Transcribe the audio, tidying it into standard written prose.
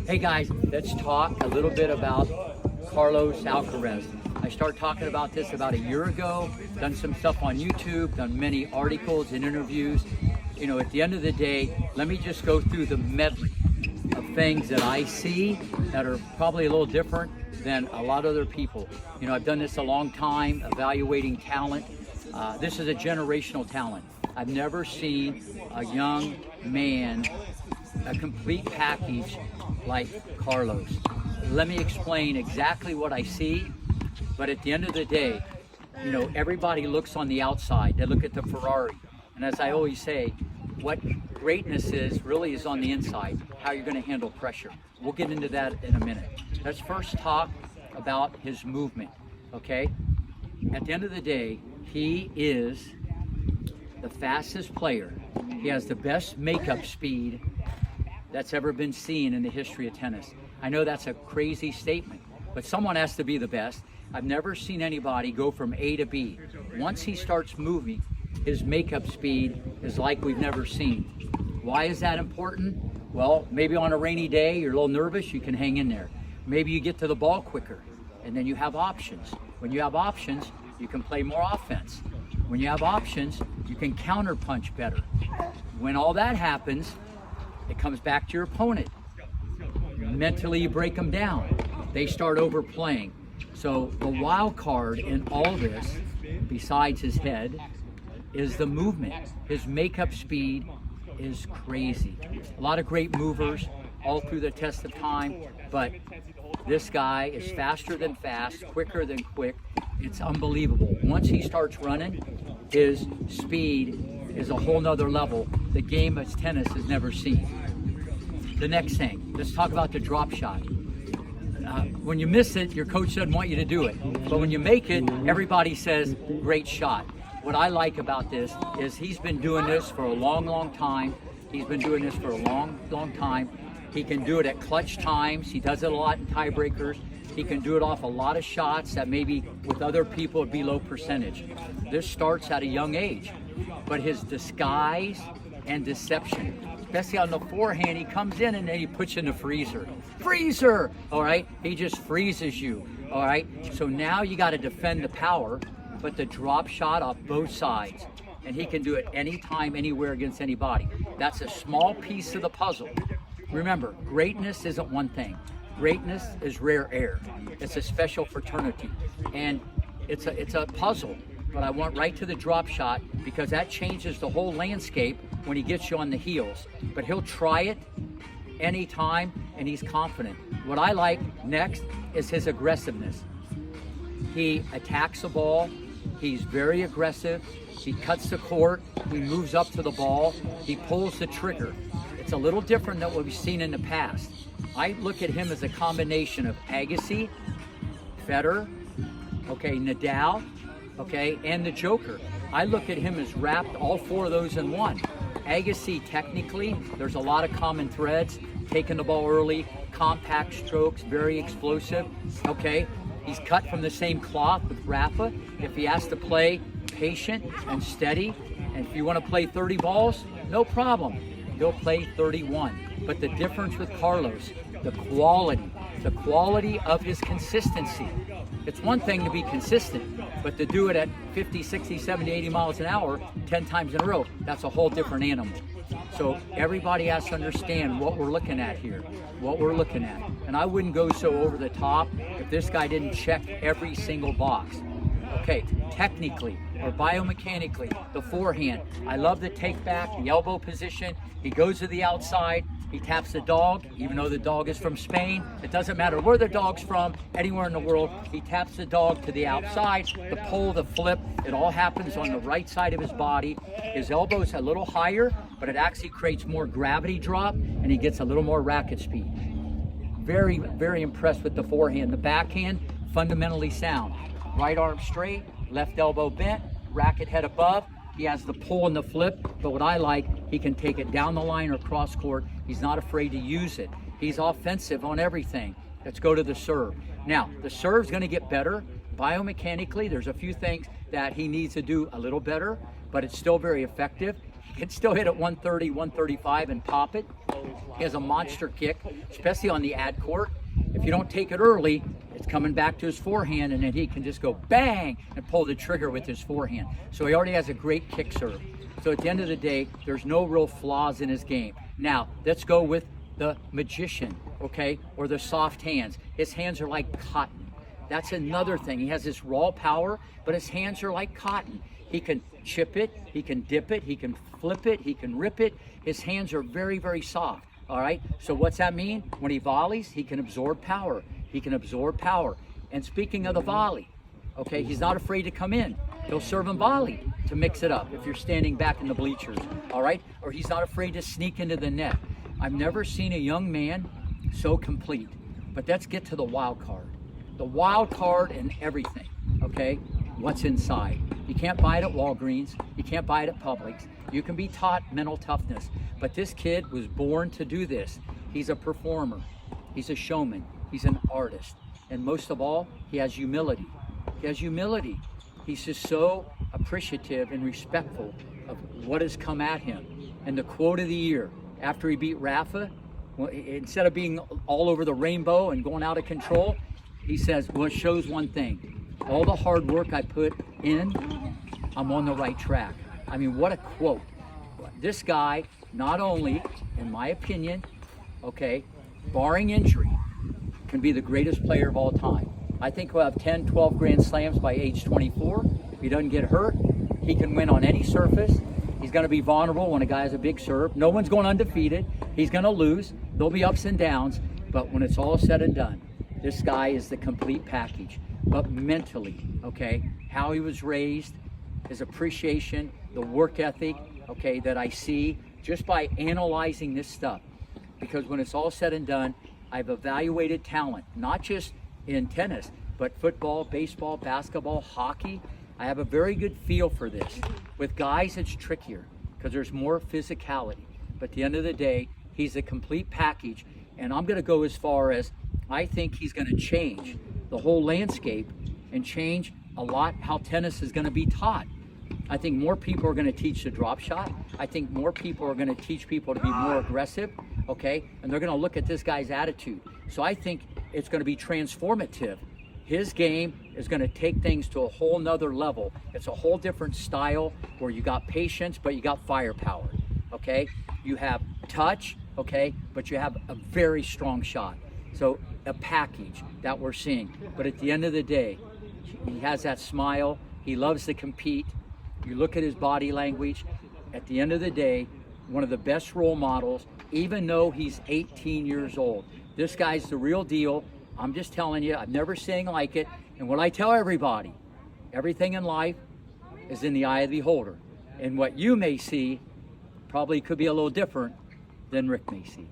Hey guys, let's talk a little bit about Carlos Alcaraz. I started talking about this about a year ago, done some stuff on YouTube, done many articles and interviews. You know, at the end of the day, let me just go through the medley of things that I see that are probably a little different than a lot of other people. You know, I've done this a long time, evaluating talent. This is a generational talent. I've never seen a young man, a complete package like Carlos. Let me explain exactly what I see, but at the end of the day, you know, everybody looks on the outside. They look at the Ferrari. And as I always say, what greatness is really is on the inside, how you're going to handle pressure. We'll get into that in a minute. Let's first talk about his movement, okay? At the end of the day, he is the fastest player. He has the best makeup speed that's ever been seen in the history of tennis. I know that's a crazy statement, but someone has to be the best. I've never seen anybody go from A to B. Once he starts moving, his makeup speed is like we've never seen. Why is that important? Well, maybe on a rainy day, you're a little nervous, you can hang in there. Maybe you get to the ball quicker, and then you have options. When you have options, you can play more offense. When you have options, you can counter punch better. When all that happens, it comes back to your opponent. Mentally, you break them down. They start overplaying. So the wild card in all this, besides his head, is the movement. His makeup speed is crazy. A lot of great movers all through the test of time, but this guy is faster than fast, quicker than quick. It's unbelievable. Once he starts running, his speed is a whole nother level the game of tennis has never seen. The next thing, let's talk about the drop shot. When you miss it, your coach doesn't want you to do it. But when you make it, everybody says, great shot. What I like about this is he's been doing this for a long, long time. He's been doing this for a long, long time. He can do it at clutch times. He does it a lot in tiebreakers. He can do it off a lot of shots that maybe with other people would be low percentage. This starts at a young age, but his disguise and deception, especially on the forehand, he comes in and then he puts you in the freezer. Freezer! All right? He just freezes you. All right? So now you got to defend the power, but the drop shot off both sides. And he can do it anytime, anywhere against anybody. That's a small piece of the puzzle. Remember, greatness isn't one thing. Greatness is rare air. It's a special fraternity. And it's a puzzle. But I went right to the drop shot because that changes the whole landscape when he gets you on the heels. But he'll try it anytime, and he's confident. What I like next is his aggressiveness. He attacks the ball. He's very aggressive. He cuts the court. He moves up to the ball. He pulls the trigger. It's a little different than what we've seen in the past. I look at him as a combination of Agassi, Federer, okay, Nadal, okay, and the Joker. I look at him as wrapped all four of those in one. Agassi, technically, there's a lot of common threads. Taking the ball early, compact strokes, very explosive, okay? He's cut from the same cloth with Rafa. If he has to play patient and steady, and if you want to play 30 balls, no problem. He'll play 31. But the difference with Carlos, the quality of his consistency. It's one thing to be consistent, but to do it at 50, 60, 70, 80 miles an hour 10 times in a row, that's a whole different animal. So everybody has to understand what we're looking at here, what we're looking at. And I wouldn't go so over the top if this guy didn't check every single box. Okay, technically or biomechanically, the forehand. I love the take back, the elbow position. He goes to the outside. He taps the dog, even though the dog is from Spain. It doesn't matter where the dog's from, anywhere in the world. He taps the dog to the outside, the pull, the flip. It all happens on the right side of his body. His elbow's a little higher, but it actually creates more gravity drop, and he gets a little more racket speed. Very, very impressed with the forehand. The backhand, fundamentally sound. Right arm straight, left elbow bent, racket head above. He has the pull and the flip, but what I like, he can take it down the line or cross court. He's not afraid to use it. He's offensive on everything. Let's go to the serve. Now, the serve's gonna get better. Biomechanically, there's a few things that he needs to do a little better, but it's still very effective. He can still hit at 130, 135 and pop it. He has a monster kick, especially on the ad court. If you don't take it early, it's coming back to his forehand, and then he can just go bang and pull the trigger with his forehand. So he already has a great kick serve. So at the end of the day, there's no real flaws in his game. Now, let's go with the magician, okay, or the soft hands. His hands are like cotton. That's another thing. He has this raw power, but his hands are like cotton. He can chip it, he can dip it, he can flip it, he can rip it. His hands are very, very soft, all right? So what's that mean? When he volleys, he can absorb power. He can absorb power. And speaking of the volley, okay, he's not afraid to come in. He'll serve him volley to mix it up if you're standing back in the bleachers, all right? Or he's not afraid to sneak into the net. I've never seen a young man so complete. But let's get to the wild card. The wild card in everything, okay? What's inside. You can't buy it at Walgreens. You can't buy it at Publix. You can be taught mental toughness. But this kid was born to do this. He's a performer. He's a showman. He's an artist. And most of all, he has humility. He has humility. He's just so appreciative and respectful of what has come at him. And the quote of the year, after he beat Rafa, well, instead of being all over the rainbow and going out of control, he says, well, it shows one thing. All the hard work I put in, I'm on the right track. I mean, what a quote. This guy, not only, in my opinion, okay, barring injury, can be the greatest player of all time. I think he'll have 10, 12 Grand Slams by age 24. If he doesn't get hurt, he can win on any surface. He's going to be vulnerable when a guy has a big serve. No one's going undefeated. He's going to lose. There'll be ups and downs. But when it's all said and done, this guy is the complete package. But mentally, okay, how he was raised, his appreciation, the work ethic, okay, that I see just by analyzing this stuff. Because when it's all said and done, I've evaluated talent, not just in tennis, but football, baseball, basketball, hockey. I have a very good feel for this. With guys, it's trickier because there's more physicality. But at the end of the day, he's a complete package. And I'm going to go as far as I think he's going to change the whole landscape and change a lot how tennis is going to be taught. I think more people are going to teach the drop shot. I think more people are going to teach people to be more aggressive, okay? And they're going to look at this guy's attitude. So I think it's going to be transformative. His game is going to take things to a whole nother level. It's a whole different style where you got patience, but you got firepower, okay? You have touch, okay? But you have a very strong shot. So a package that we're seeing. But at the end of the day, he has that smile. He loves to compete. You look at his body language. At the end of the day, one of the best role models, even though he's 18 years old. This guy's the real deal. I'm just telling you, I've never seen like it. And what I tell everybody, everything in life is in the eye of the beholder. And what you may see probably could be a little different than Rick may see.